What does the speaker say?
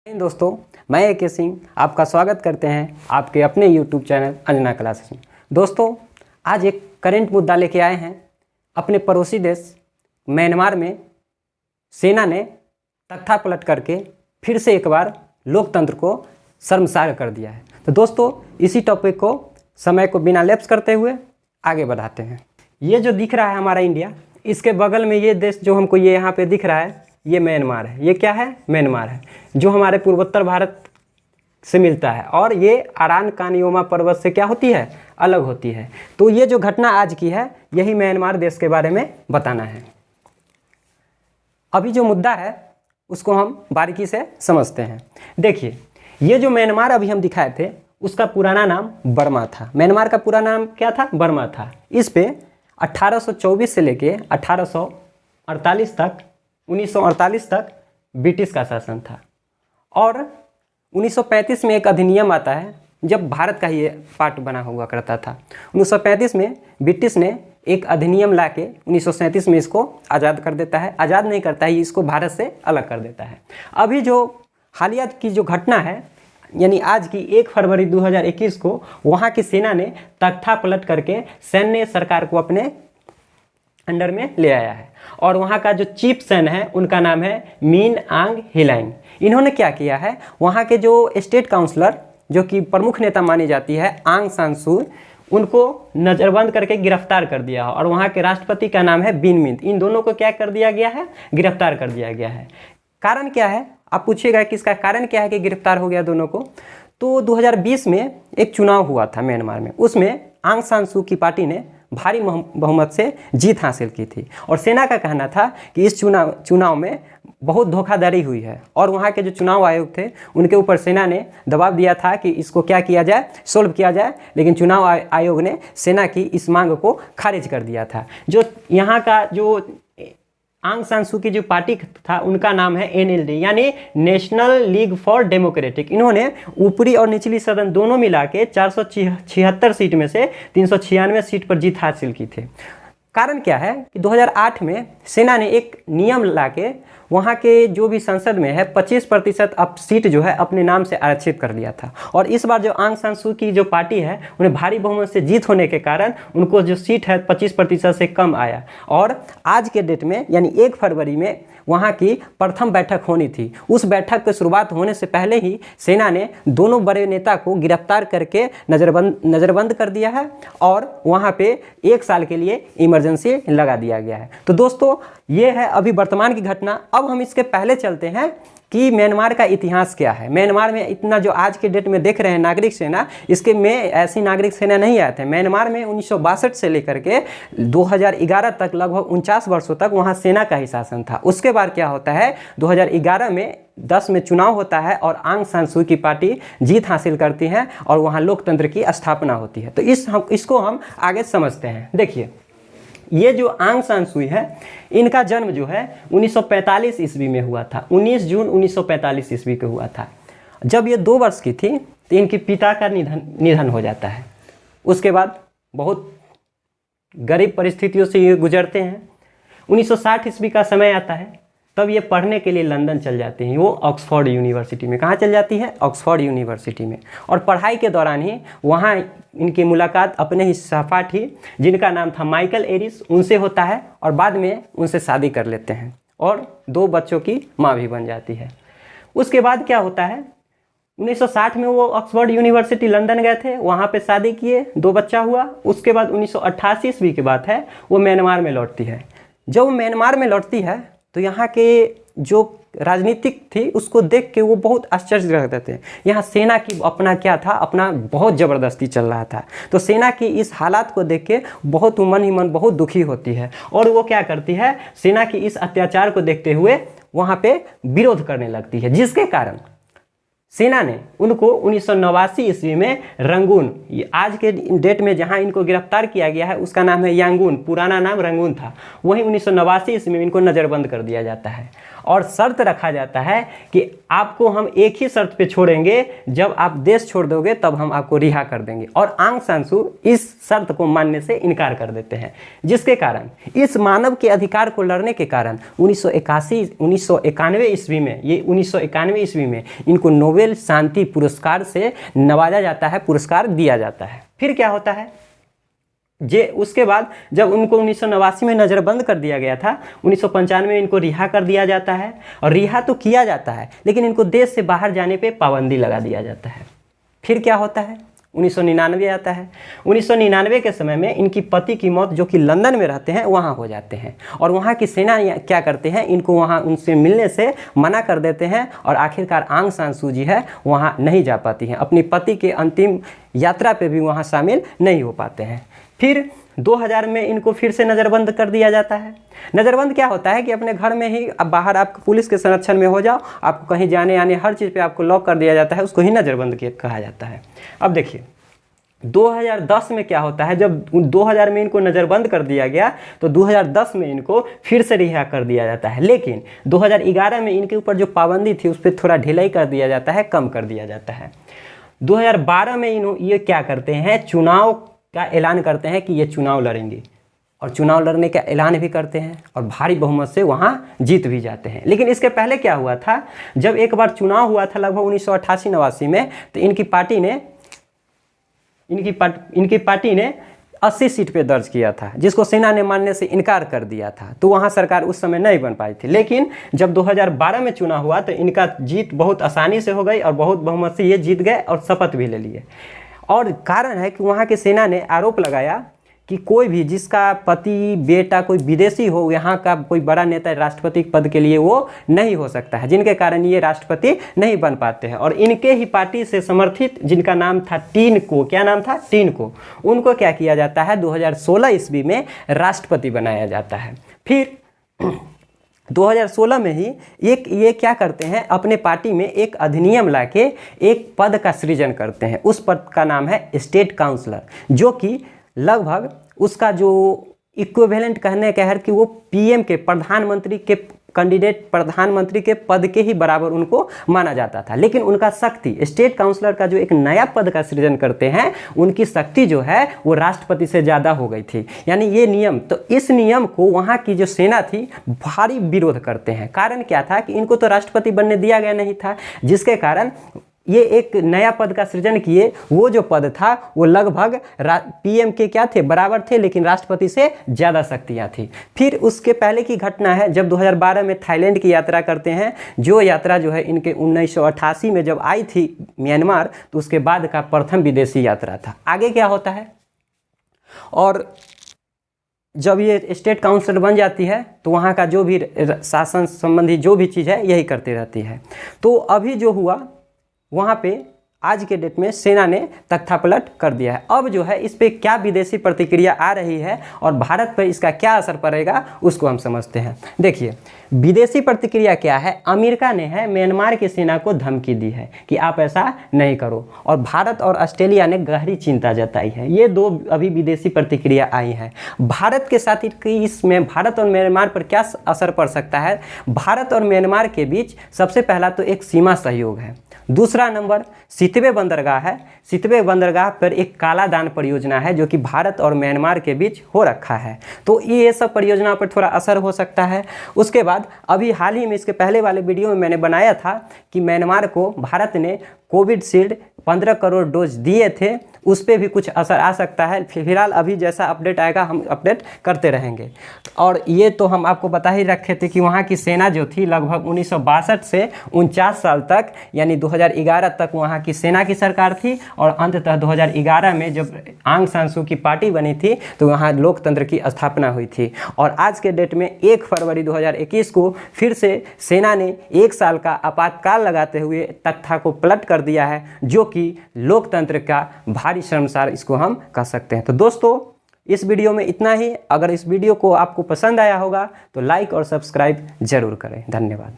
दोस्तों, मैं AK सिंह आपका स्वागत करते हैं आपके अपने YouTube चैनल अंजना क्लासेस में। दोस्तों, आज एक करंट मुद्दा लेके आए हैं। अपने पड़ोसी देश म्यांमार में सेना ने तख्ता पलट करके फिर से एक बार लोकतंत्र को शर्मसार कर दिया है। तो दोस्तों, इसी टॉपिक को समय को बिना लैप्स करते हुए आगे बढ़ाते हैं। ये जो दिख रहा है हमारा इंडिया, इसके बगल में ये देश जो हमको ये यहाँ पे दिख रहा है, ये म्यांमार है। ये क्या है? म्यांमार है, जो हमारे पूर्वोत्तर भारत से मिलता है और ये अरान कानियोमा पर्वत से क्या होती है? अलग होती है। तो ये जो घटना आज की है, यही म्यांमार देश के बारे में बताना है। अभी जो मुद्दा है उसको हम बारीकी से समझते हैं। देखिए, ये जो म्यांमार अभी हम दिखाए थे, उसका पुराना नाम बर्मा था। म्यांमार का पूरा नाम क्या था? बर्मा था। इस पे 1824 से लेके 1848 तक 1948 तक ब्रिटिश का शासन था और 1935 में एक अधिनियम आता है, जब भारत का ही ये पार्ट बना हुआ करता था। 1935 में ब्रिटिश ने एक अधिनियम लाके 1937 में इसको आज़ाद कर देता है। आज़ाद नहीं करता है, इसको भारत से अलग कर देता है। अभी जो हालिया की जो घटना है, यानी आज की 1 फरवरी 2021 को वहाँ की सेना ने तख्ता पलट करके सैन्य सरकार को अपने अंडर में ले आया है और वहाँ का जो चीफ सैन है, उनका नाम है मिन आंग ह्लाइंग। इन्होंने क्या किया है, वहाँ के जो स्टेट काउंसलर, जो कि प्रमुख नेता मानी जाती है आंग सान सू, उनको नज़रबंद करके गिरफ्तार कर दिया और वहाँ के राष्ट्रपति का नाम है बिन मिंट। इन दोनों को क्या कर दिया गया है? गिरफ्तार कर दिया गया है। कारण क्या है? आप पूछिएगा कि इसका कारण क्या है कि गिरफ्तार हो गया दोनों को। तो 2020 में एक चुनाव हुआ था म्यांमार में, उसमें आंग सान सू की पार्टी ने भारी बहुमत से जीत हासिल की थी और सेना का कहना था कि इस चुनाव में बहुत धोखाधड़ी हुई है और वहाँ के जो चुनाव आयोग थे, उनके ऊपर सेना ने दबाव दिया था कि इसको क्या किया जाए, सोल्व किया जाए, लेकिन चुनाव आयोग ने सेना की इस मांग को खारिज कर दिया था। जो यहाँ का जो आंग सान सू की जो पार्टी था, उनका नाम है NLD, यानी नेशनल लीग फॉर डेमोक्रेटिक। इन्होंने ऊपरी और निचली सदन दोनों मिला के 476 सीट में से 396 सीट पर जीत हासिल की थी। कारण क्या है कि 2008 में सेना ने एक नियम लाके वहाँ के जो भी संसद में है 25% अब सीट जो है अपने नाम से आरक्षित कर लिया था और इस बार जो आंग सान सू की जो पार्टी है, उन्हें भारी बहुमत से जीत होने के कारण उनको जो सीट है 25% से कम आया और आज के डेट में यानी 1 फरवरी में वहाँ की प्रथम बैठक होनी थी। उस बैठक की शुरुआत होने से पहले ही सेना ने दोनों बड़े नेता को गिरफ्तार करके नज़रबंद कर दिया है और वहाँ पे 1 साल के लिए इमरजेंसी लगा दिया गया है। तो दोस्तों, ये है अभी वर्तमान की घटना। अब हम इसके पहले चलते हैं कि म्यांमार का इतिहास क्या है। म्यांमार में इतना जो आज के डेट में देख रहे हैं नागरिक सेना, इसके में ऐसी नागरिक सेना नहीं आए थे। म्यांमार में 1962 से लेकर के 2011 तक लगभग 49 वर्षों तक वहाँ सेना का ही शासन था। उसके बाद क्या होता है, 2011 में 10 में चुनाव होता है और आंग सान सू की पार्टी जीत हासिल करती है और वहाँ लोकतंत्र की स्थापना होती है। तो इसको हम आगे समझते हैं। देखिए, ये जो आंग सान सू है, इनका जन्म जो है 1945 ईस्वी में हुआ था। 19 जून 1945 ईस्वी को हुआ था। जब ये 2 वर्ष की थी तो इनके पिता का निधन हो जाता है। उसके बाद बहुत गरीब परिस्थितियों से ये गुजरते हैं। 1960 ईस्वी का समय आता है, तब ये पढ़ने के लिए लंदन चल जाते हैं। वो ऑक्सफोर्ड यूनिवर्सिटी में, कहाँ चल जाती है? ऑक्सफोर्ड यूनिवर्सिटी में। और पढ़ाई के दौरान ही वहाँ इनकी मुलाकात अपने ही सहपाठी, जिनका नाम था माइकल एरिस, उनसे होता है और बाद में उनसे शादी कर लेते हैं और 2 बच्चों की माँ भी बन जाती है। उसके बाद क्या होता है, 1960 में वो ऑक्सफोर्ड यूनिवर्सिटी लंदन गए थे, वहाँ पे शादी किए, 2 बच्चा हुआ। उसके बाद 1988 ईस्वी की बात है, वो म्यांमार में लौटती है। जब वो म्यांमार में लौटती है तो यहाँ के जो राजनीतिक थी, उसको देख के वो बहुत आश्चर्य रहते थे। यहाँ सेना की अपना क्या था, अपना बहुत ज़बरदस्ती चल रहा था। तो सेना की इस हालात को देख के बहुत मन ही मन बहुत दुखी होती है और वो क्या करती है, सेना की इस अत्याचार को देखते हुए वहाँ पे विरोध करने लगती है, जिसके कारण सेना ने उनको 1989 ईस्वी में रंगून, आज के डेट में जहां इनको गिरफ्तार किया गया है उसका नाम है यांगून, पुराना नाम रंगून था, वहीं 1989 ईस्वी में इनको नज़रबंद कर दिया जाता है और शर्त रखा जाता है कि आपको हम एक ही शर्त पे छोड़ेंगे, जब आप देश छोड़ दोगे तब हम आपको रिहा कर देंगे। और आंग सान सू इस शर्त को मानने से इनकार कर देते हैं, जिसके कारण इस मानव के अधिकार को लड़ने के कारण 1991 ईस्वी में, ये 1991 ईस्वी में इनको नोबेल शांति पुरस्कार से नवाजा जाता है, पुरस्कार दिया जाता है। फिर क्या होता है, उसके बाद जब उनको 1989 में नज़रबंद कर दिया गया था, 1995 में इनको रिहा कर दिया जाता है। और रिहा तो किया जाता है, लेकिन इनको देश से बाहर जाने पे पाबंदी लगा दिया जाता है। फिर क्या होता है, 1999 आता है। 1999 के समय में इनकी पति की मौत, जो कि लंदन में रहते हैं, वहाँ हो जाते हैं। और वहाँ की सेना क्या करते हैं, इनको वहाँ उनसे मिलने से मना कर देते हैं। और आखिरकार आंग सान सू जी है वहाँ नहीं जा पाती हैं, अपनी पति के अंतिम यात्रा पे भी वहाँ शामिल नहीं हो पाते हैं। फिर 2000 में इनको फिर से नज़रबंद कर दिया जाता है। नज़रबंद क्या होता है कि अपने घर में ही, अब बाहर आप पुलिस के संरक्षण में हो जाओ, आपको कहीं जाने आने हर चीज़ पे आपको लॉक कर दिया जाता है, उसको ही नज़रबंद कहा जाता है। अब देखिए 2010 में क्या होता है, जब 2000 में इनको नज़रबंद कर दिया गया तो 2010 में इनको फिर से रिहा कर दिया जाता है। लेकिन 2011 में इनके ऊपर जो पाबंदी थी उस पर थोड़ा ढिलाई कर दिया जाता है, कम कर दिया जाता है। 2012 में ये क्या करते हैं, चुनाव का ऐलान करते हैं कि ये चुनाव लड़ेंगे, और चुनाव लड़ने का ऐलान भी करते हैं और भारी बहुमत से वहाँ जीत भी जाते हैं। लेकिन इसके पहले क्या हुआ था, जब एक बार चुनाव हुआ था लगभग 1988-89 में, तो इनकी पार्टी ने 80 सीट पे दर्ज किया था, जिसको सेना ने मानने से इनकार कर दिया था। तो वहाँ सरकार उस समय नहीं बन पाई थी। लेकिन जब 2012 में चुनाव हुआ तो इनका जीत बहुत आसानी से हो गई और बहुत बहुमत से ये जीत गए और शपथ भी ले लिए। और कारण है कि वहाँ की सेना ने आरोप लगाया कि कोई भी जिसका पति बेटा कोई विदेशी हो, यहाँ का कोई बड़ा नेता राष्ट्रपति पद के लिए वो नहीं हो सकता है, जिनके कारण ये राष्ट्रपति नहीं बन पाते हैं। और इनके ही पार्टी से समर्थित, जिनका नाम था टीन को, क्या नाम था, टीन को, उनको क्या किया जाता है, 2016 ईस्वी में राष्ट्रपति बनाया जाता है। फिर 2016 में ही ये क्या करते हैं, अपने पार्टी में एक अधिनियम लाके एक पद का सृजन करते हैं। उस पद का नाम है स्टेट काउंसलर, जो कि लगभग उसका जो इक्विवेलेंट कहने का है कि वो पीएम के, प्रधानमंत्री के कैंडिडेट, प्रधानमंत्री के पद के ही बराबर उनको माना जाता था। लेकिन उनका शक्ति, स्टेट काउंसलर का जो एक नया पद का सृजन करते हैं, उनकी शक्ति जो है वो राष्ट्रपति से ज़्यादा हो गई थी। यानी ये नियम, तो इस नियम को वहाँ की जो सेना थी भारी विरोध करते हैं। कारण क्या था कि इनको तो राष्ट्रपति बनने दिया गया नहीं था, जिसके कारण ये एक नया पद का सृजन किए। वो जो पद था वो लगभग पीएम के क्या थे, बराबर थे, लेकिन राष्ट्रपति से ज़्यादा शक्तियाँ थी। फिर उसके पहले की घटना है, जब 2012 में थाईलैंड की यात्रा करते हैं, जो यात्रा जो है इनके 1988 में जब आई थी म्यांमार, तो उसके बाद का प्रथम विदेशी यात्रा था। आगे क्या होता है, और जब ये स्टेट काउंसिलर बन जाती है तो वहाँ का जो भी शासन संबंधी जो भी चीज़ है यही करती रहती है। तो अभी जो हुआ वहाँ पे आज के डेट में सेना ने तख्तापलट कर दिया है। अब जो है इस पे क्या विदेशी प्रतिक्रिया आ रही है और भारत पर इसका क्या असर पड़ेगा उसको हम समझते हैं। देखिए विदेशी प्रतिक्रिया क्या है, अमेरिका ने है म्यांमार की सेना को धमकी दी है कि आप ऐसा नहीं करो, और भारत और ऑस्ट्रेलिया ने गहरी चिंता जताई है। ये दो अभी विदेशी प्रतिक्रिया आई है। भारत के साथ इसमें भारत और म्यांमार पर क्या असर पड़ सकता है, भारत और म्यांमार के बीच सबसे पहला तो एक सीमा सहयोग है, दूसरा नंबर सितवे बंदरगाह है। सितवे बंदरगाह पर एक काला दान परियोजना है जो कि भारत और म्यांमार के बीच हो रखा है, तो ये सब परियोजना पर थोड़ा असर हो सकता है। उसके बाद अभी हाल ही में इसके पहले वाले वीडियो में मैंने बनाया था कि म्यांमार को भारत ने कोविशील्ड 15 करोड़ डोज दिए थे, उस पर भी कुछ असर आ सकता है। फिलहाल अभी जैसा अपडेट आएगा हम अपडेट करते रहेंगे। और ये तो हम आपको बता ही रखे थे कि वहाँ की सेना जो थी लगभग 1962 से 49 साल तक यानी 2011 तक वहाँ की सेना की सरकार थी, और अंततः 2011 में जब आंग सान सू की पार्टी बनी थी तो वहाँ लोकतंत्र की स्थापना हुई थी। और आज के डेट में 1 फरवरी 2021 को फिर से सेना ने 1 साल का आपातकाल लगाते हुए तख्ता को पलट कर दिया है, जो कि लोकतंत्र का भारी शर्मसार इसको हम कह सकते हैं। तो दोस्तों इस वीडियो में इतना ही। अगर इस वीडियो को आपको पसंद आया होगा तो लाइक और सब्सक्राइब जरूर करें। धन्यवाद।